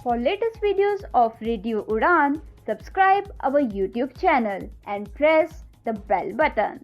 For latest videos of Radio Udan, subscribe our YouTube channel and press the bell button.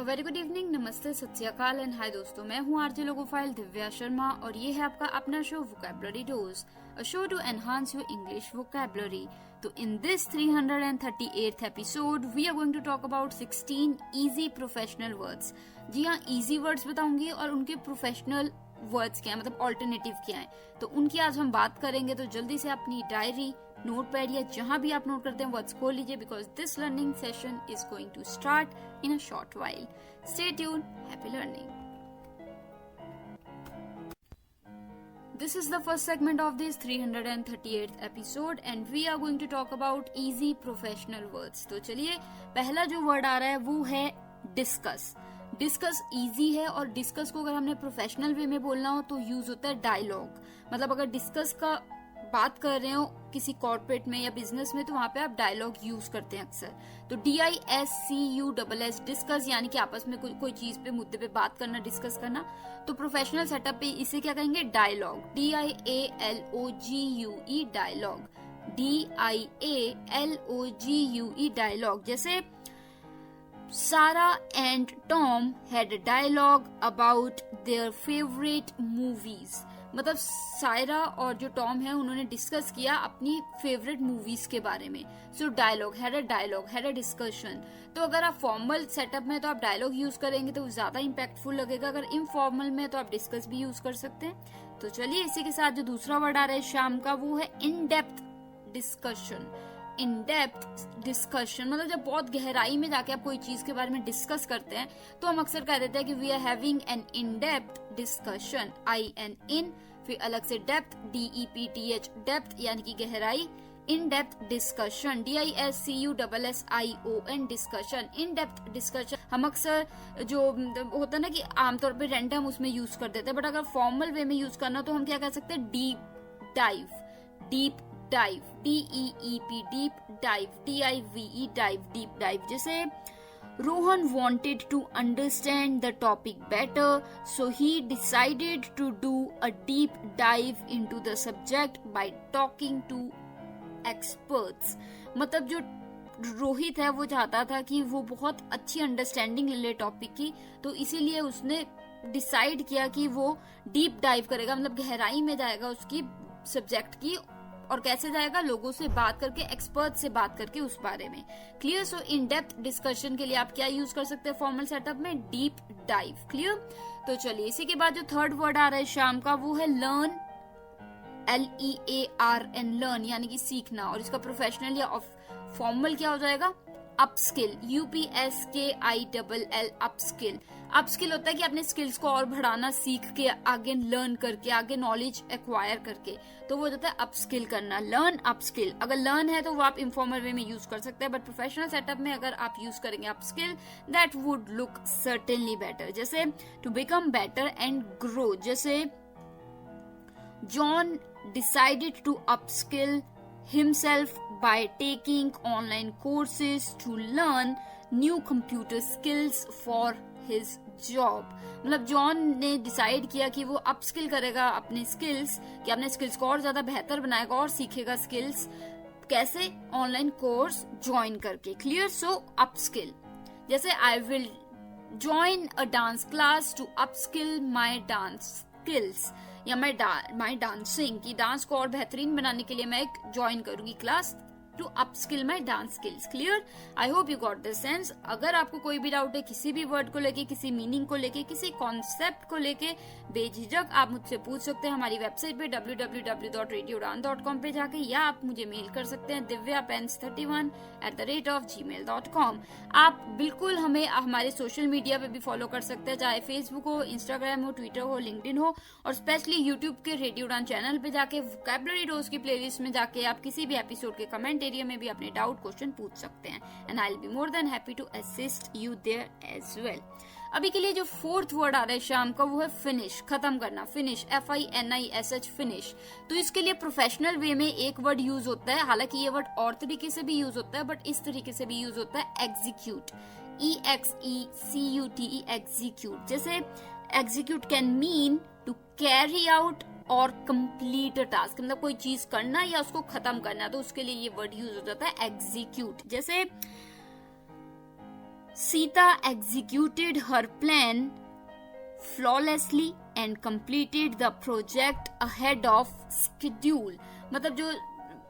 Very good evening, नमस्ते, सत श्री अकाल and hi दोस्तों, मैं हूँ RJ logophile Divya Sharma और ये है आपका अपना show vocabulary dose, a show to enhance your English vocabulary. तो in this 338th episode we are going to talk about 16 easy professional words. जी हाँ, इजी वर्ड्स बताऊंगी और उनके प्रोफेशनल वर्ड्स क्या है, मतलब ऑल्टरनेटिव क्या है, तो उनकी आज हम बात करेंगे। तो जल्दी से अपनी डायरी, नोटपैड या जहां भी आप नोट करते हैं वर्ड्स खोल लीजिए, because this learning session is going to start in a short while. Stay tune, happy learning. This is the first segment of this 338th episode and we are going to talk about easy professional words. तो चलिए, पहला जो word आ रहा है वो है discuss. Discuss easy है और डिस्कस को अगर हमने प्रोफेशनल वे में बोलना हो तो यूज होता है डायलॉग। मतलब अगर डिस्कस का बात कर रहे हो किसी कॉर्पोरेट में या बिजनेस में तो वहां पे आप डायलॉग यूज करते हैं अक्सर। तो DISCUSS डिस्कस यानी कि आपस में कोई चीज पे, मुद्दे पे बात करना, डिस्कस करना। तो प्रोफेशनल सेटअप पे इसे क्या कहेंगे? Dialogue. DIALOGUE dialogue. DIALOGUE dialogue. जैसे Sarah and Tom had a dialogue about their favorite movies. मतलब सायरा और जो टॉम है उन्होंने डिस्कस किया अपनी फेवरेट मूवीज के बारे में। So dialogue, had a discussion. तो अगर आप फॉर्मल सेटअप में तो आप डायलॉग यूज करेंगे तो ज्यादा इम्पैक्टफुल लगेगा, अगर इनफॉर्मल में तो आप डिस्कस भी यूज कर सकते हैं। तो चलिए, इसी के साथ जो दूसरा वर्ड आ रहा है शाम का वो है इन डेप्थ डिस्कशन। इन डेप्थ डिस्कशन मतलब जब बहुत गहराई में जाके आप कोई चीज के बारे में डिस्कस करते हैं तो हम अक्सर कह देते हैं कि we are having an in depth discussion. IN, फिर अलग से डेप्थ, DEPTH डेप्थ यानी कि गहराई। इन डेप्थ डिस्कशन, DISCUSSION डिस्कशन। इन डेप्थ डिस्कशन हम अक्सर जो होता है ना कि आमतौर पे रैंडम उसमें यूज कर देते हैं, बट अगर फॉर्मल वे में यूज करना तो हम क्या कह सकते हैं? Deep dive. DEEP deep dive, DIVE dive, deep dive. जैसे Rohan wanted to understand the topic better, so he decided to do a deep dive into the subject by talking to experts. मतलब जो रोहित है वो चाहता था कि वो बहुत अच्छी अंडरस्टैंडिंग ले ले टॉपिक की, तो इसीलिए उसने डिसाइड किया कि वो डीप डाइव करेगा, मतलब गहराई में जाएगा उसकी सब्जेक्ट की। और कैसे जाएगा? लोगों से बात करके, एक्सपर्ट से बात करके उस बारे में। क्लियर? सो इन डेप्थ डिस्कशन के लिए आप क्या यूज कर सकते हैं फॉर्मल सेटअप में? Deep dive. क्लियर? तो चलिए, इसी के बाद जो थर्ड वर्ड आ रहा है शाम का वो है लर्न। LEARN लर्न यानी कि सीखना, और इसका प्रोफेशनल या फॉर्मल क्या हो जाएगा? अपस्किल। UPSKILL upskill. अपस्किल होता है कि अपने स्किल्स को और बढ़ाना, सीख के, आगे लर्न करके, आगे नॉलेज एक्वायर करके, तो वो हो जाता है अपस्किल करना। Learn, upskill. अगर लर्न है तो वो आप इनफॉर्मल वे में यूज कर सकते हैं, बट प्रोफेशनल सेटअप में अगर आप यूज करेंगे upskill, that would look certainly better. जैसे to become better and grow. जैसे John decided to upskill himself by taking online courses to learn new computer skills for his job. मतलब John ने decide किया कि वो upskill करेगा अपने skills, कि अपने स्किल्स को और ज्यादा बेहतर बनाएगा और सीखेगा स्किल्स। कैसे? ऑनलाइन कोर्स ज्वाइन करके। क्लियर? So upskill. जैसे I will join a dance class to upskill my dance skills, या माई डांसिंग, की डांस को और बेहतरीन बनाने के लिए मैं एक ज्वाइन करूंगी class to upskill my dance skills. Clear? I hope you got this sense. अगर आपको कोई भी डाउट है किसी भी वर्ड को लेके, किसी मीनिंग को लेके, किसी कॉन्सेप्ट को लेके, बेझिझक आप मुझसे पूछ सकते हैं हमारी वेबसाइट पे www.radioudan.com पे जाके, या आप मुझे मेल कर सकते हैं divyapens31@gmail.com। आप बिल्कुल हमें हमारे सोशल मीडिया पे भी फॉलो कर सकते हैं, चाहे फेसबुक हो, इंस्टाग्राम हो, ट्विटर हो, लिंक्डइन हो, और स्पेशली यूट्यूब के रेडियो उड़ान चैनल पे जाके वोकैबुलरी डोज की प्लेलिस्ट में जाके आप किसी भी एपिसोड के कमेंट एरिया में भी अपने डाउट, क्वेश्चन पूछ सकते हैं, and I will be more than happy to assist you there as well. अभी के लिए जो फोर्थ वर्ड आ रहा है शाम का वो है फिनिश, खत्म करना। Finish, FINISH finish. तो इसके लिए प्रोफेशनल वे में एक वर्ड यूज होता है, हालांकि ये वर्ड और तरीके से भी यूज होता है, बट इस तरीके से भी यूज होता है, एग्जीक्यूट। EXECUTE execute. जैसे execute can mean to carry out और कंप्लीट अ टास्क, मतलब कोई चीज करना या उसको खत्म करना, तो उसके लिए ये वर्ड यूज हो जाता है एग्जीक्यूट। जैसे Sita executed her plan flawlessly and completed the project ahead of schedule। मतलब जो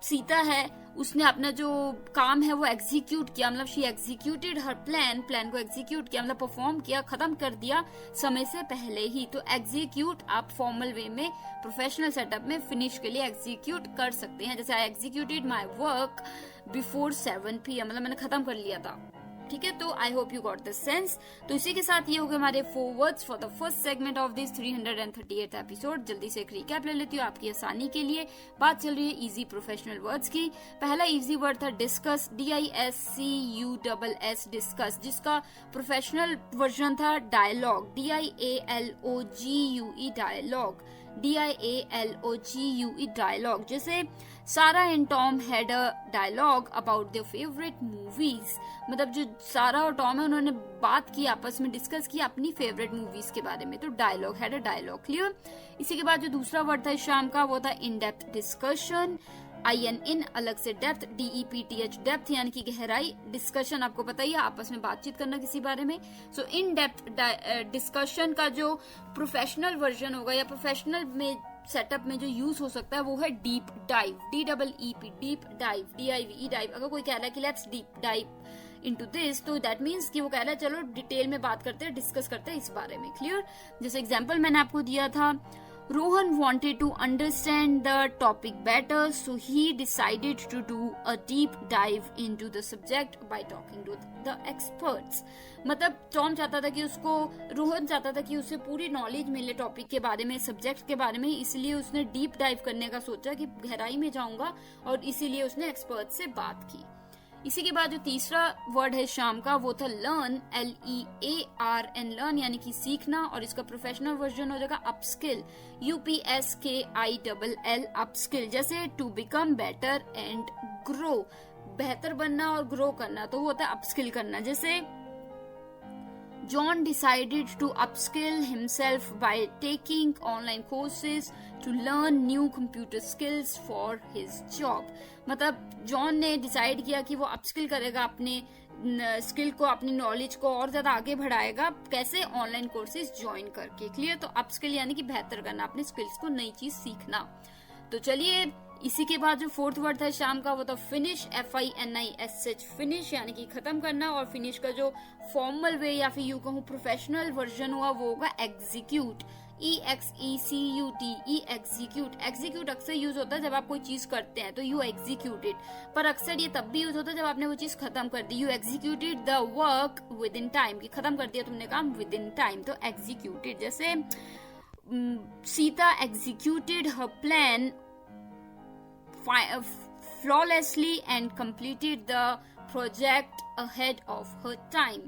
सीता है उसने अपना जो काम है वो एग्जीक्यूट किया, मतलब शी एग्जीक्यूटेड हर प्लान को एग्जीक्यूट किया, मतलब परफॉर्म किया, खत्म कर दिया समय से पहले ही। तो एग्जीक्यूट आप फॉर्मल वे में प्रोफेशनल सेटअप में फिनिश के लिए एग्जीक्यूट कर सकते हैं। जैसे I executed my work before 7 PM, मतलब मैंने खत्म कर लिया था। ठीक है, तो आई hope you got the sense. तो इसी के साथ ये हो गए हमारे 4 words for the first segment of this 338th episode. जल्दी से एक रिकैप ले लेती हूँ आपकी आसानी के लिए। बात चल रही है इजी प्रोफेशनल वर्ड्स की। पहला इजी वर्ड था डिस्कस, DISCUSS, डिस्कस, जिसका प्रोफेशनल वर्जन था dialogue, DIALOGUE, dialogue, DIALOGUE, dialogue. जैसे Sarah and Tom had a dialogue about their favourite movies, मतलब जो सारा और टॉम है उन्होंने बात की, आपस में डिस्कस की अपनी फेवरेट मूवीज के बारे में, तो dialogue, had a dialogue. Clear. इसी के बाद जो दूसरा वर्ड था शाम का वो था इन डेप्थ डिस्कशन, IN अलग से डेप्थ, DEPTH, डेप्थ यानी कि गहराई, डिस्कशन आपको पता ही है आपस में बातचीत करना किसी बारे में। सो इन डेप्थ डिस्कशन का जो प्रोफेशनल वर्जन होगा या प्रोफेशनल में सेटअप में जो यूज हो सकता है वो है deep dive, DEEP, deep dive, DIVE, dive. अगर कोई कह रहा है कि let's deep dive into this, तो दैट मीन्स कि वो कह रहा है चलो डिटेल में बात करते हैं, डिस्कस करते हैं इस बारे में। क्लियर। जैसे एग्जांपल मैंने आपको दिया था, Rohan wanted to understand the topic better, so he decided to do a deep dive into the subject by talking to the experts। मतलब टॉम चाहता था कि उसको, रोहन चाहता था कि उसे पूरी नॉलेज मिले टॉपिक के बारे में, सब्जेक्ट के बारे में, इसलिए उसने डीप डाइव करने का सोचा कि गहराई में जाऊंगा, और इसीलिए उसने एक्सपर्ट से बात की। इसी के बाद जो तीसरा वर्ड है शाम का वो था लर्न, LEARN, लर्न यानी कि सीखना, और इसका प्रोफेशनल वर्जन हो जाएगा अपस्किल, UPSKILL, अपस्किल। जैसे to become better and grow, बेहतर बनना और ग्रो करना, तो वो होता है अपस्किल करना। जैसे John decided to upskill himself by taking online courses to learn new computer skills for his job। मतलब जॉन ने डिसाइड किया कि वो अपस्किल करेगा, अपने स्किल को, अपनी नॉलेज को और ज्यादा आगे बढ़ाएगा, कैसे? ऑनलाइन कोर्सेज ज्वाइन करके। क्लियर। तो अपस्किल यानी कि बेहतर करना, अपने स्किल्स को, नई चीज सीखना। तो चलिए इसी के बाद जो फोर्थ वर्ड था शाम का वो था फिनिश, FINISH, फिनिश यानी कि खत्म करना, और फिनिश का जो फॉर्मल वे या फिर यूं कहूं प्रोफेशनल वर्जन हुआ वो होगा एग्जीक्यूट, EXECUTE, एग्जीक्यूट। एग्जीक्यूट अक्सर यूज होता है जब आप कोई चीज करते हैं, तो यू एग्जीक्यूटेड, पर अक्सर ये तब भी यूज होता है जब आपने वो चीज खत्म कर दी, you executed the work within time, कि खत्म कर दिया तुमने काम विद इन टाइम, तो एग्जीक्यूटेड। जैसे Sita executed her plan flawlessly and completed the project ahead of her time,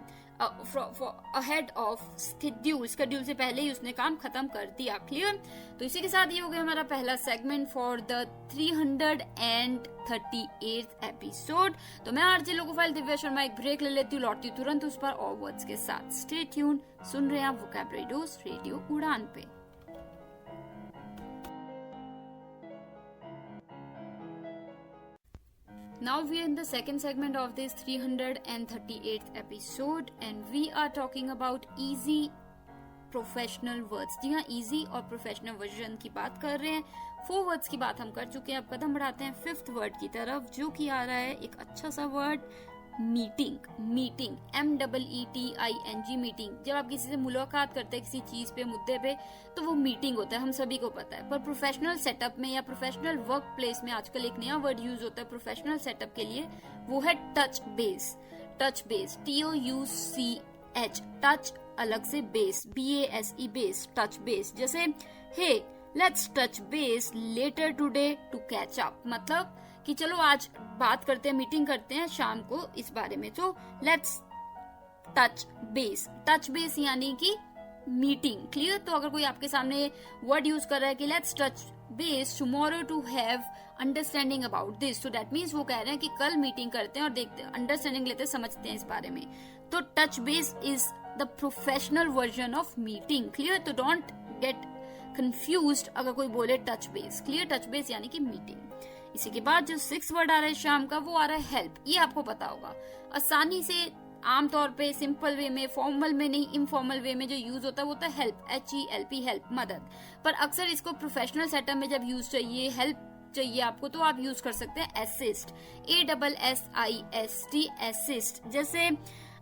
ahead of schedule से पहले ही उसने काम खत्म कर दिया। क्लियर। तो इसी के साथ ये हो गया हमारा पहला segment for the 338th episode. तो मैं आरजे लोकोफाइल दिव्या शर्मा एक ब्रेक ले लेती हूँ, लौटती हूँ तुरंत उस पर और वर्ड्स के साथ। स्टे ट्यून, सुन रहे हैं आप वोकैबुलरी डोज रेडियो उड़ान पे। Now we are in the second segment of this 338th episode and we are talking about easy professional words। जी हाँ, easy और professional version की बात कर रहे हैं। 4 words की बात हम कर चुके हैं, अब कदम बढ़ाते हैं 5th word की तरफ, जो कि आ रहा है एक अच्छा सा word, meeting. Meeting, MEETING, meeting. जब आप किसी से मुलाकात करते हैं किसी चीज पे, मुद्दे पे, तो वो मीटिंग होता है, हम सभी को पता है। पर प्रोफेशनल सेटअप में या प्रोफेशनल वर्क प्लेस में आजकल एक नया वर्ड यूज होता है प्रोफेशनल सेटअप के लिए, वो है touch base. Touch base, TOUCH, touch अलग से base, BASE, base, touch base. जैसे hey let's touch base later today to catch up, मतलब कि चलो आज बात करते हैं, मीटिंग करते हैं शाम को इस बारे में। तो let's touch base, touch base यानी कि मीटिंग। क्लियर। तो अगर कोई आपके सामने वर्ड यूज कर रहा है कि let's touch base tomorrow to have understanding about this, तो दैट मीन्स वो कह रहे हैं कि कल मीटिंग करते हैं और देखते हैं, अंडरस्टैंडिंग लेते हैं, समझते हैं इस बारे में। तो touch base is the professional version of meeting. Clear. तो डोंट गेट कंफ्यूज्ड अगर कोई बोले touch base. Clear, touch base यानी कि मीटिंग। इसी के बाद जो 6th वर्ड आ रहा है शाम का वो आ रहा है हेल्प। ये आपको पता होगा, आसानी से आमतौर पे सिंपल वे में, फॉर्मल में नहीं, इनफॉर्मल वे में जो यूज होता है वो होता है हेल्प, HELP, हेल्प, मदद। पर अक्सर इसको प्रोफेशनल सेटअप में जब यूज चाहिए, हेल्प चाहिए आपको, तो आप यूज कर सकते हैं असिस्ट, ASSIST, असिस्ट। जैसे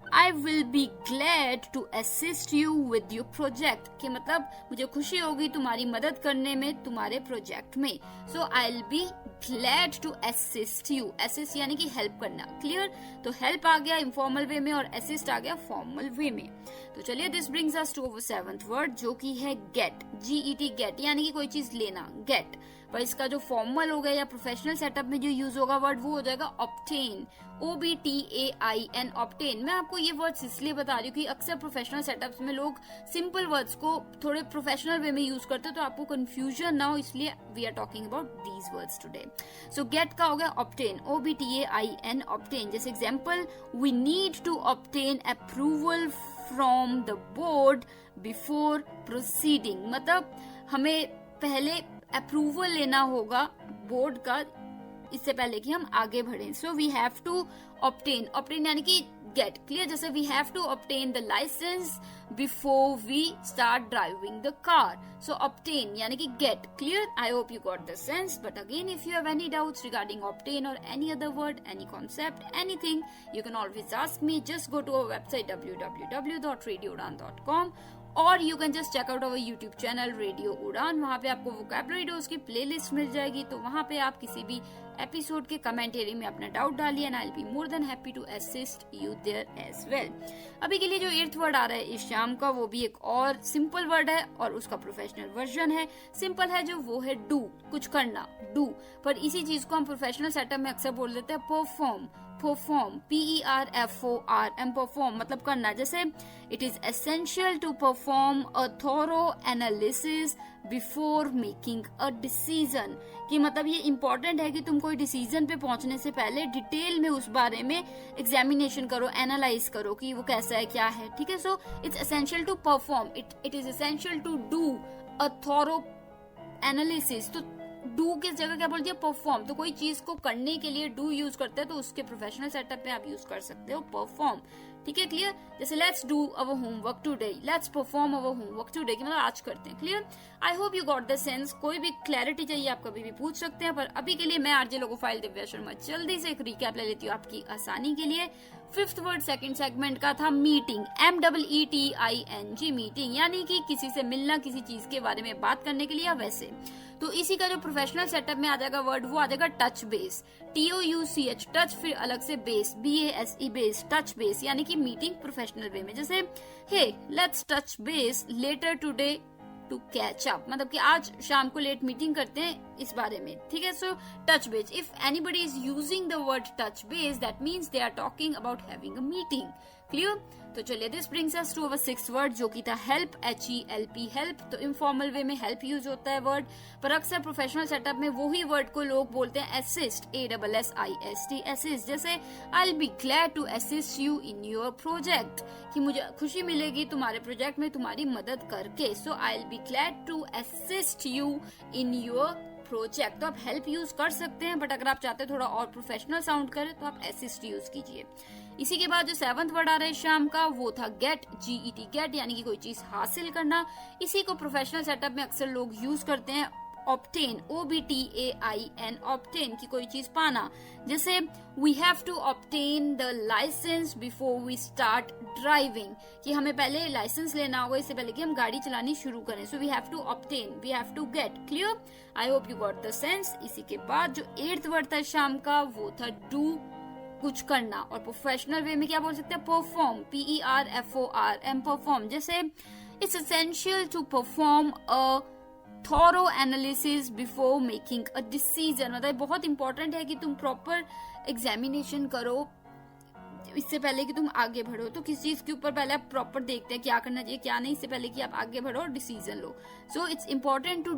I will be glad to assist you with your project, कि मतलब मुझे खुशी होगी तुम्हारी मदद करने में तुम्हारे प्रोजेक्ट में। So I'll be glad to assist you, assist यानी कि हेल्प करना। क्लियर, तो हेल्प आ गया इनफॉर्मल वे में और असिस्ट आ गया फॉर्मल वे में। तो चलिए, this brings us to our 7th word जो कि है गेट, GET, गेट यानी कि कोई चीज लेना, गेट। पर इसका जो फॉर्मल हो गया या प्रोफेशनल सेटअप में जो यूज होगा वर्ड वो हो जाएगा ऑब्टेन, OBTAIN, ऑब्टेन। मैं आपको ये वर्ड्स इसलिए बता रही हूँ कि अक्सर प्रोफेशनल सेटअप्स में लोग सिंपल वर्ड्स को थोड़े प्रोफेशनल वे में यूज करते हैं, तो आपको कंफ्यूजन ना हो, इसलिए we are talking about these words today. So get का हो गया ऑब्टेन, OBTAIN, ऑब्टेन। जैसे example, we need to obtain approval from the board before proceeding, मतलब हमें पहले अप्रूवल लेना होगा बोर्ड का इससे पहले कि हम आगे बढ़ें। So we have to obtain, obtain यानी कि गेट। क्लियर, जैसे we have to obtain the licence before we start driving the car. So obtain यानी कि get. Clear, I hope you got the sense, but again if you have any doubts regarding obtain और any other word, any concept, anything, you can always ask me. Just go to our website www.radioudan.com और you can just check out our YouTube channel radio Udaan. वहां पे आपको vocabulary dose की playlist मिल जाएगी, तो वहां पे आप किसी भी एपिसोड के कमेंट एरिया में अपना डाउट डालिए and I will be more than happy to assist you there as well. अभी के लिए जो 8th वर्ड आ रहा है इस शाम का वो भी एक और सिंपल वर्ड है और उसका प्रोफेशनल वर्जन है। सिंपल है जो वो है डू, कुछ करना, डू। पर इसी चीज को हम प्रोफेशनल सेटअप में अक्सर बोल देते हैं परफॉर्म, परफॉर्म, PERFORM, परफॉर्म मतलब करना। जैसे it is essential to perform a thorough analysis before making a decision, कि मतलब ये इंपॉर्टेंट है कि तुम कोई डिसीजन पे पहुंचने से पहले डिटेल में उस बारे में एग्जामिनेशन करो, एनालाइज करो कि वो कैसा है, क्या है। ठीक है, so it's essential to perform, it is essential to do a thorough analysis. तो डू किस जगह क्या बोल दिया, परफॉर्म। तो कोई चीज को करने के लिए डू यूज करते हैं, तो उसके प्रोफेशनल सेटअप में आप यूज कर सकते हो परफॉर्म। ठीक है, क्लियर। जैसे let's do our homework today, let's perform our homework today, कि मतलब आज करते हैं। Clear, I hope you got the sense. कोई भी क्लैरिटी चाहिए आप कभी भी पूछ सकते हैं, पर अभी के लिए मैं आरजे लोगो फाइल दिव्या शर्मा जल्दी से एक रिकैप ले लेती हूँ आपकी आसानी के लिए। 5th वर्ड सेकंड सेगमेंट का था मीटिंग, MEETING, मीटिंग यानी कि किसी से मिलना, किसी चीज के बारे में बात करने के लिए, या वैसे। तो इसी का जो प्रोफेशनल सेटअप में आ जाएगा वर्ड वो आ जाएगा टच बेस, TOUCH, टच, फिर अलग से base, BASE, base, touch base यानी कि मीटिंग प्रोफेशनल वे में। जैसे hey let's touch base later today to catch up, मतलब कि आज शाम को लेट मीटिंग करते हैं इस बारे में। ठीक है, so touch base, if anybody is using the word touch base that means they are talking about having a meeting. Clear, तो चलिए, this brings us to our 6th word जो कि था हेल्प, HELP, हेल्प। तो informal way में help use होता है word, पर अक्सर प्रोफेशनल सेटअप में वही वर्ड को लोग बोलते हैं असिस्ट, ASSIST, असिस्ट। जैसे I will be glad to assist you in your project, कि मुझे खुशी मिलेगी तुम्हारे प्रोजेक्ट में तुम्हारी मदद करके। So I will be glad to assist you in your project. तो आप हेल्प यूज कर सकते हैं, बट अगर आप चाहते हैं थोड़ा और प्रोफेशनल साउंड करे तो आप असिस्ट यूज कीजिए। इसी के बाद जो 7th वर्ड आ रहा है शाम का वो था गेट, GET, गेट यानी कि कोई चीज हासिल करना। इसी को प्रोफेशनल सेटअप में अक्सर लोग यूज करते हैं ऑब्टेन, OBTAIN, ऑब्टेन की कोई चीज पाना। जैसे we have to obtain the licence before we start driving, कि हमें पहले लाइसेंस लेना होगा इससे पहले कि हम गाड़ी चलानी शुरू करें। So we have to obtain, we have to get. Clear, I hope you got the sense. इसी के बाद जो 8th वर्ड था शाम का वो था डू, कुछ करना। और प्रोफेशनल वे में क्या बोल सकते हैं, परफॉर्म, PERFORM, परफॉर्म। जैसे it's essential to perform a thorough analysis before making a decision, मतलब बहुत इंपॉर्टेंट है कि तुम प्रॉपर एग्जामिनेशन करो इससे पहले कि तुम आगे बढ़ो, तो किस चीज के ऊपर पहले आप प्रॉपर देखते हैं क्या करना चाहिए क्या नहीं, इससे पहले कि आप आगे बढ़ो और डिसीजन लो. So it's important to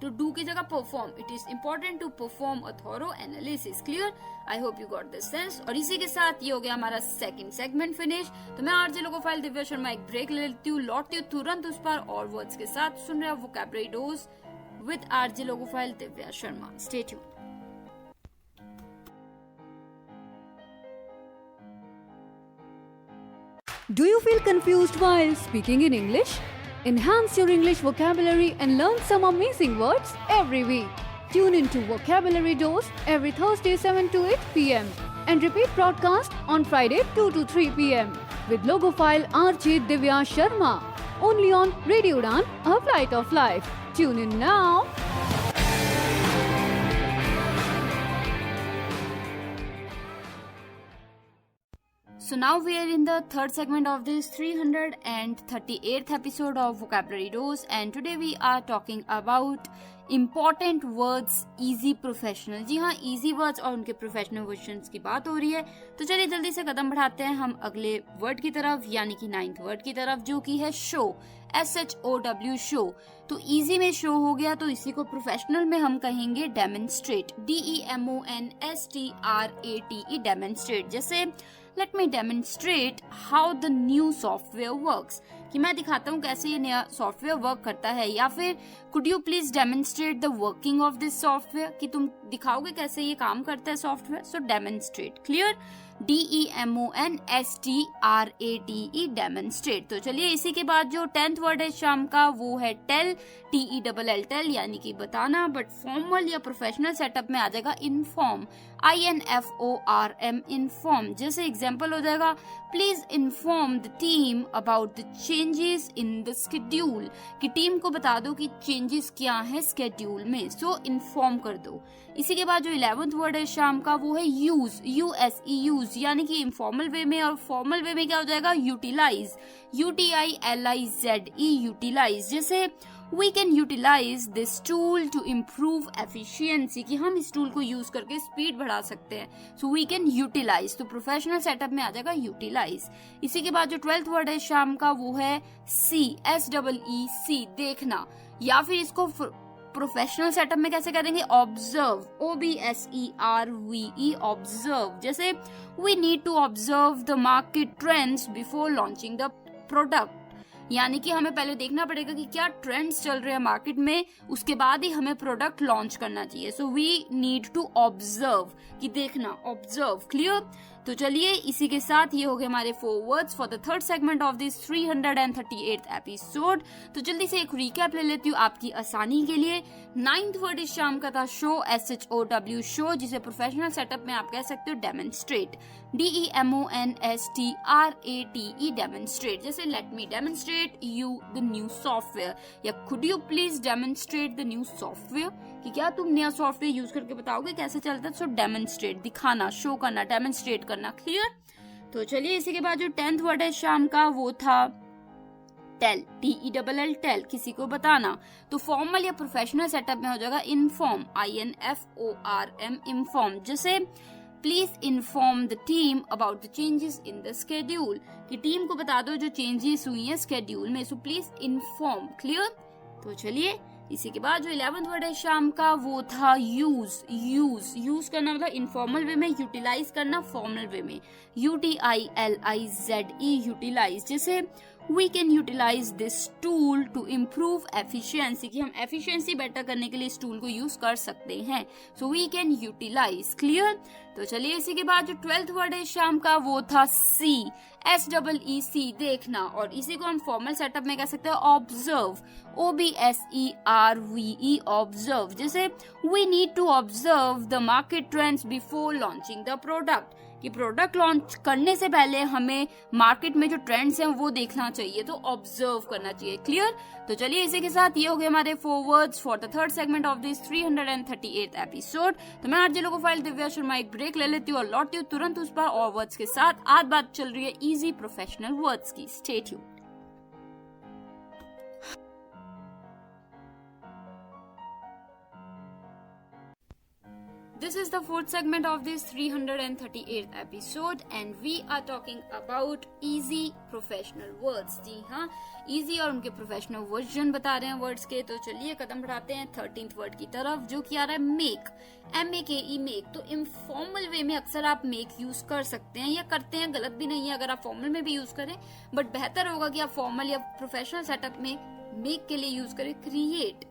do की जगह perform. It is important to perform a thorough analysis. Clear? I hope you got this sense. और इसी के साथ ये हो गया हमारा सेकंड सेगमेंट फिनिश. तो मैं आरजे लोगोफाइल दिव्या शर्मा एक ब्रेक ले लेती हूँ, लौटती हूँ तुरंत उस पर और वर्ड्स के साथ. सुन रहे हो vocabulary dose with RJ logophile Divya Sharma. Stay tuned. Do you feel confused while speaking in English? Enhance your English vocabulary and learn some amazing words every week. Tune into Vocabulary Dose every Thursday 7 to 8 p.m. and repeat broadcast on Friday 2 to 3 p.m. with logophile RJ Divya Sharma. Only on Radio Udan, A Flight of Life. Tune in now. So now we are in the third segment of this 338th episode of Vocabulary Dose, and today we are talking about important words easy professional. जी हाँ, easy words और उनके professional versions की बात हो रही है. तो चलिए जल्दी से कदम बढ़ाते हैं हम अगले वर्ड की तरफ, यानी कि 9th वर्ड की तरफ, जो कि है show. SHOW show. तो easy में show हो गया, तो इसी को professional में हम कहेंगे demonstrate. DEMONSTRATE demonstrate. जैसे Let me demonstrate how the new software works. कि मैं दिखाता हूँ कैसे ये नया सॉफ्टवेयर वर्क करता है. या फिर could you please demonstrate the working of this software, कि तुम दिखाओगे कैसे ये काम करता है सॉफ्टवेयर. सो demonstrate. क्लियर? DEMONSTRATE demonstrate. तो चलिए इसी के बाद जो 10th वर्ड है शाम का, वो है tell. TELL tell यानी कि बताना, बट फॉर्मल या प्रोफेशनल सेटअप में आ जाएगा inform. INFORM inform. जैसे एग्जाम्पल हो जाएगा please inform the team about the changes in the schedule, कि टीम को बता दो कि चेंजेस क्या है स्केड्यूल में. सो इन्फॉर्म कर दो. इसी के बाद जो 11th वर्ड है शाम का, वो है यूज. USE यूज यानी कि इनफॉर्मल वे में, और फॉर्मल वे में क्या हो जाएगा यूटिलाइज. UTILIZE utilise. जैसे We can utilize this tool to improve efficiency, कि हम इस टूल को यूज करके स्पीड बढ़ा सकते हैं. So we can utilize. तो प्रोफेशनल सेटअप में आ जाएगा utilize. इसी के बाद जो 12th वर्ड है शाम का, वो है see. SEE देखना. या फिर इसको प्रोफेशनल सेटअप में कैसे करेंगे? ऑब्जर्व. OBSERVE observe. जैसे we need to observe the market trends before launching the product. यानी कि हमें पहले देखना पड़ेगा कि क्या ट्रेंड्स चल रहे हैं मार्केट में, उसके बाद ही हमें प्रोडक्ट लॉन्च करना चाहिए. So we need to observe, कि देखना, ऑब्जर्व. क्लियर? तो चलिए इसी के साथ ये हो गए हमारे 4 words for the third segment of this 338th episode. तो जल्दी से एक रिकैप ले लेती हूँ आपकी आसानी के लिए. 9th वर्ड इस शाम का था शो. SHOW शो, जिसे प्रोफेशनल सेटअप में आप कह सकते हो डेमोन्स्ट्रेट. DEMONSTRATE demonstrate. जैसे let me demonstrate you the new software, या could you please demonstrate the new software, कि क्या तुम नया सॉफ्टवेयर यूज करके बताओगे कैसे चलता है. सो डेमोन्स्ट्रेट दिखाना, शो करना, डेमोन्स्ट्रेट करना. क्लियर? तो चलिए इसी के बाद जो 10th वर्ड है शाम का, वो था टेल. TELL टेल, किसी को बताना. तो फॉर्मल या प्रोफेशनल सेटअप में हो जाएगा इन्फॉर्म. INFORM inform. जैसे please inform the team about the changes in the schedule, कि टीम को बता दो जो चेंजेस हुई हैं स्केड्यूल में. So please inform. क्लियर? तो चलिए इसी के बाद जो 11th वर्ड है शाम का, वो था यूज. यूज करना मतलब इनफॉर्मल वे में, यूटिलाइज करना फॉर्मल वे में. UTILIZE utilise. जैसे we can utilize this tool to improve efficiency, कि हम efficiency बेटर करने के लिए इस टूल को यूज कर सकते हैं. so we can utilize. Clear? तो चलिए इसी के बाद जो 12th वर्ड है शाम का, वो था see. SEEC देखना, और इसी को हम फॉर्मल सेटअप में कह सकते हैं ऑब्जर्व. OBSERVE observe. जैसे we need to observe the market trends before launching the product, कि प्रोडक्ट लॉन्च करने से पहले हमें मार्केट में जो ट्रेंड्स हैं वो देखना चाहिए, तो ऑब्जर्व करना चाहिए. क्लियर? तो चलिए इसी के साथ ये हो गए हमारे 4 words for the third segment of this 338th episode. तो मैं आरजे लोगोफाइल दिव्या शर्मा एक ब्रेक ले लेती हूँ और लौटती हूँ तुरंत उस पर और वर्ड्स के साथ. आज बात चल रही है इजी प्रोफेशनल वर्ड्स की. Stay tuned. This is the fourth segment of this 338th episode and we are talking about easy professional words. जी हाँ, easy और उनके professional version बता रहे हैं words के. तो चलिए कदम बढ़ाते हैं 13th word की तरफ, जो कि आ रहा है make. M-A-K-E make. तो informal way में अक्सर आप make use कर सकते हैं या करते हैं, गलत भी नहीं है अगर आप formal में भी use करें, but बेहतर होगा कि आप formal या professional setup में make के लिए use करें create.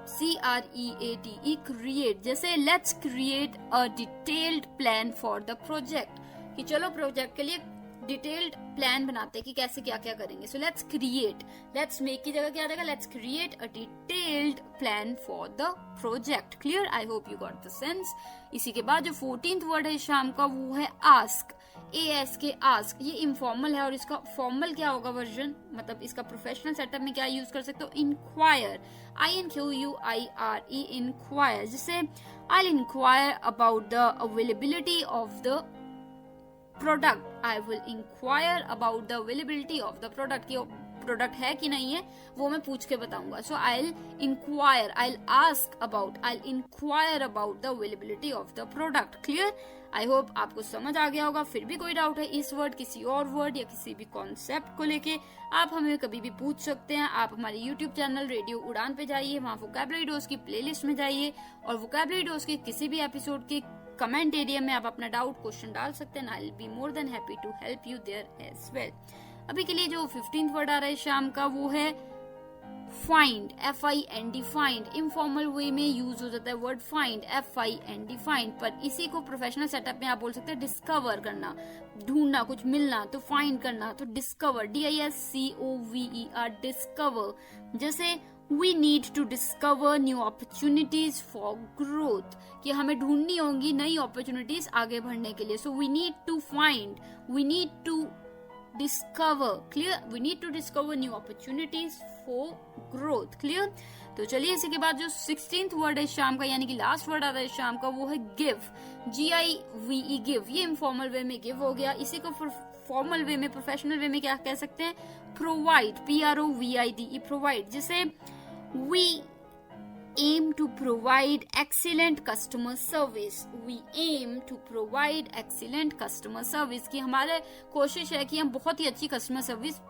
CREATE create. जैसे let's create a detailed plan for the project, कि चलो प्रोजेक्ट के लिए डिटेल्ड प्लान बनाते हैं कि कैसे क्या क्या करेंगे. सो लेट्स क्रिएट, लेट्स मेक की जगह क्या आ जाएगा, let's create a detailed plan for the project. Clear? I hope you got the sense. इसी के बाद जो 14th वर्ड है शाम का, वो है आस्क. ASK ask. ये इनफॉर्मल है और इसका फॉर्मल क्या होगा वर्जन, मतलब इसका प्रोफेशनल सेटअप में क्या यूज कर सकते हो, इंक्वायर. INQUIRE inquire. जिसे I'll inquire about the availability of the product. I will inquire about the availability of the product. कि प्रोडक्ट है कि नहीं है वो मैं पूछ के बताऊंगा. सो I'll inquire, I'll ask about, I'll inquire about the availability of the product. Clear? I hope आपको समझ आ गया होगा. फिर भी कोई डाउट है इस वर्ड, किसी और वर्ड या किसी भी कॉन्सेप्ट को लेके, आप हमें कभी भी पूछ सकते हैं. आप हमारे यूट्यूब चैनल रेडियो उड़ान पे जाइए, वहाँ वोकैबुलरी डोज की प्लेलिस्ट में जाइए और वोकैबुलरी डोज के किसी भी एपिसोड के कमेंट एरिया में आप अपना डाउट क्वेश्चन डाल सकते हैं. I will be more than happy to help you there as well. अभी के लिए जो 15th वर्ड आ रहा है शाम का, वो है find. FIND find. Informal way में यूज हो जाता है वर्ड फाइंड, FIND फाइंड. पर इसी को प्रोफेशनल सेटअप में आप बोल सकते हैं डिस्कवर करना, ढूंढना, कुछ मिलना, तो फाइंड करना, तो डिस्कवर. DISCOVER discover. जैसे We need to discover new opportunities for growth, कि हमें ढूंढनी होंगी नई अपॉर्चुनिटीज आगे बढ़ने के लिए. So we need to find, we need to discover. Clear? We need to discover new opportunities for growth. Clear? तो चलिए इसी के बाद जो 16th वर्ड है शाम का, यानी कि लास्ट वर्ड आता है शाम का, वो है give. GIVE give. ये इनफॉर्मल वे में give हो गया. इसी को फॉर्मल वे में, प्रोफेशनल वे में क्या कह सकते हैं, प्रोवाइड. PROVIDE provide. जिसे we aim to provide excellent customer service. We aim to provide excellent customer service, कि हमारे कोशिश है कि हम बहुत ही अच्छी कस्टमर सर्विस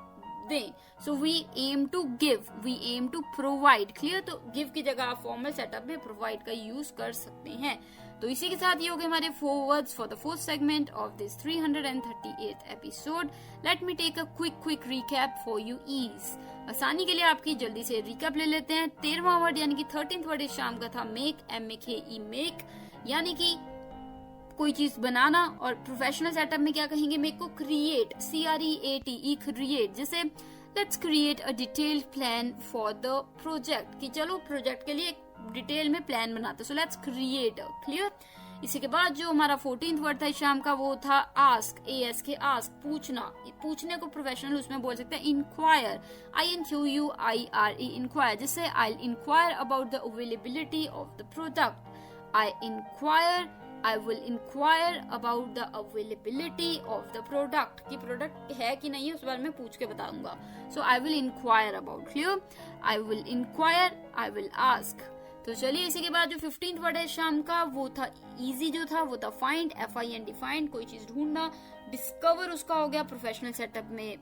दें. So we aim to give, we aim to provide. Clear? तो give की जगह आप फॉर्मल सेटअप में provide का यूज कर सकते हैं. तो इसी के साथ ये हो गए हमारे 4 words for the 4th segment of this 338th episode. Let me take a quick recap for you ease. आसानी के लिए आपकी जल्दी से रिकैप ले लेते हैं. 13वां वर्ड यानी कि 13th वर्ड इस शाम का था make. MAKE make, यानी कि कोई चीज बनाना. और प्रोफेशनल सेटअप में क्या कहेंगे, मेक को क्रिएट. CREATE create. जैसे let's create a detailed plan for the project, कि चलो प्रोजेक्ट के लिए डिटेल में प्लान बनाते. So let's create. क्लियर? इसी के बाद जो हमारा 14th वर्ड था शाम का, वो था आस्क. ASK आस्क, पूछना. पूछने को प्रोफेशनल उसमें बोल सकते हैं इंक्वायर. INQUIRE inquire. जैसे I inquire about the availability of the product. I will inquire about the availability of the product, कि प्रोडक्ट है कि नहीं है उस बारे में पूछ के बताऊंगा. So I will inquire about. Clear? I will inquire, I will ask. तो चलिए इसी के बाद जो 15th वर्ड है शाम का, वो था इजी. जो था वो था फाइंड. FIND फाइंड, कोई चीज ढूंढना. डिस्कवर उसका हो गया प्रोफेशनल सेटअप में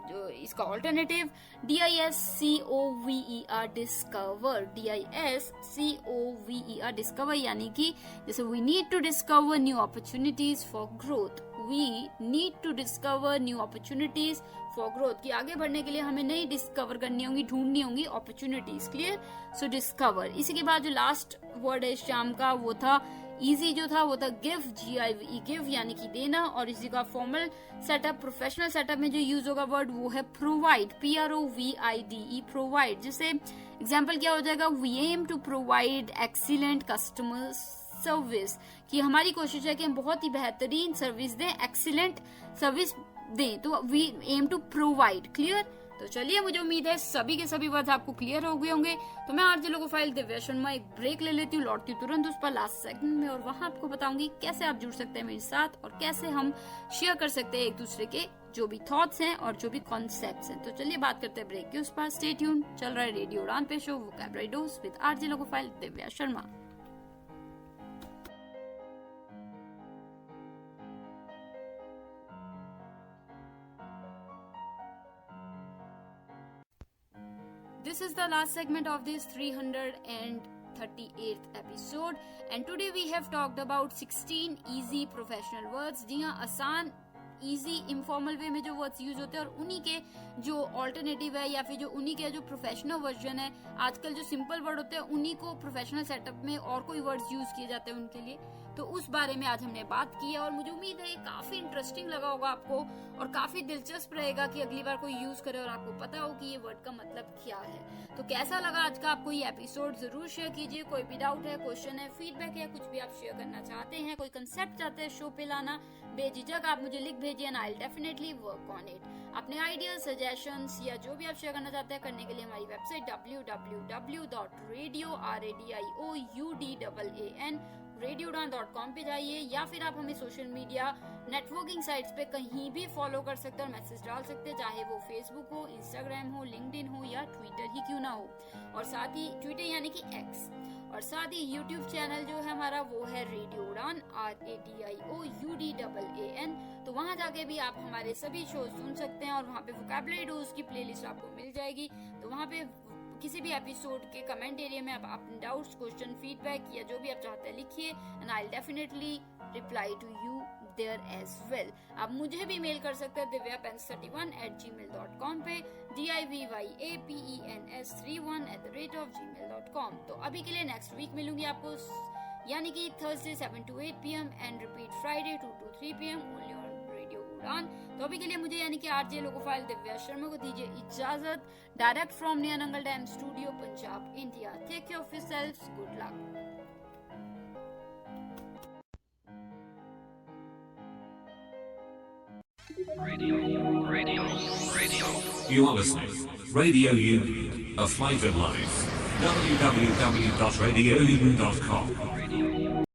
जो इसका alternative. DISCOVER discover. DISCOVER discover, यानी कि जैसे we need to discover new opportunities for growth. We need to discover new opportunities for growth, कि आगे बढ़ने के लिए हमें नई डिस्कवर करनी होंगी, ढूंढनी होंगी अपॉर्चुनिटीज. क्लियर? सो डिस्कवर. इसी के बाद जो लास्ट वर्ड है शाम का, वो था इजी. जो था वो था गिव. GIVE गिव, यानी कि देना. और इसी का फॉर्मल सेटअप, प्रोफेशनल सेटअप में जो यूज होगा वर्ड, वो है प्रोवाइड. PROVIDE provide. जैसे एग्जाम्पल क्या हो जाएगा, we aim to provide excellent customer service, कि हमारी कोशिश है कि हम बहुत ही बेहतरीन सर्विस दें, एक्सीलेंट सर्विस दें. तो we aim to provide. Clear? तो चलिए, मुझे उम्मीद है सभी के सभी वर्ड आपको क्लियर हो गए होंगे. तो मैं आरजे लोगोफाइल दिव्या शर्मा एक ब्रेक ले लेती हूँ, लौटती हूँ तुरंत उस पर लास्ट सेगमेंट में, और वहां आपको बताऊंगी कैसे आप जुड़ सकते हैं मेरे साथ और कैसे हम शेयर कर सकते हैं एक दूसरे के जो भी थॉट्स हैं और जो भी कॉन्सेप्ट्स हैं. तो चलिए बात करते हैं ब्रेक के उस पर. Stay tuned. चल रहा है रेडियो उड़ान पे show vocabulary dose with RJ logophile Divya Sharma. the last segment of this 338th episode, and today we have talked about 16 easy professional words. जी हाँ, आसान इजी इनफॉर्मल वे में जो वर्ड्स यूज होते हैं और उन्हीं के जो ऑल्टरनेटिव है या फिर जो उन्हीं के जो प्रोफेशनल वर्जन है, आजकल जो सिंपल वर्ड होते हैं उन्हीं को प्रोफेशनल सेटअप में और कोई वर्ड्स यूज किए जाते हैं उनके लिए, तो उस बारे में आज हमने बात की है और मुझे उम्मीद है ये काफी इंटरेस्टिंग लगा होगा आपको और काफी दिलचस्प रहेगा कि अगली बार कोई यूज करे और आपको पता हो कि ये वर्ड का मतलब क्या है। तो कैसा लगा आज का आपको ये एपिसोड जरूर शेयर कीजिए। कोई भी डाउट है, क्वेश्चन है, फीडबैक है, कुछ भी आप शेयर करना चाहते हैं, कोई कंसेप्ट चाहते हैं शो पे लाना, बेझिझक आप मुझे लिख भेजिए and I will definitely work on it. अपने आइडियाज, सजेशंस या जो भी आप शेयर करना चाहते हैं करने के लिए हमारी वेबसाइट www.radioudan.com पे जाइए या फिर आप हमें सोशल मीडिया नेटवर्किंग साइट्स पे कहीं भी फॉलो कर सकते हैं और मैसेज डाल सकते हैं, चाहे वो फेसबुक हो, इंस्टाग्राम हो, लिंक्डइन हो या ट्विटर ही क्यों ना हो। और साथ ही ट्विटर यानी कि एक्स, और साथ ही यूट्यूब चैनल जो है हमारा वो है रेडियो उड़ान, RADIOUDAAN। तो वहां जाके भी आप हमारे सभी शो सुन सकते हैं और वहाँ पे वोकैबुलरी डोज की प्लेलिस्ट आपको मिल जाएगी। तो वहाँ पे किसी भी एपिसोड के कमेंट एरिया में आप अपने डाउट्स, क्वेश्चन, फीडबैक या जो भी आप चाहते हैं लिखिए and I will definitely reply to you there as well. आप मुझे भी मेल कर सकते हैं divyapens31@gmail.com पे, divyapens31@gmail.com। तो अभी के लिए नेक्स्ट वीक मिलूंगी आपको, यानी कि Thursday 7 to 8 PM and repeat Friday 2 to 3 PM only on radio उड़ान। तो अभी के लिए मुझे यानी कि आरजे लोकोफाइल दिव्या शर्मा को दीजिए इजाजत। Direct from near Nangal dam studio, Punjab, India. Take care of yourselves, good luck. Radio. You are listening. Radio U, a flavored life. www.radiouden.com.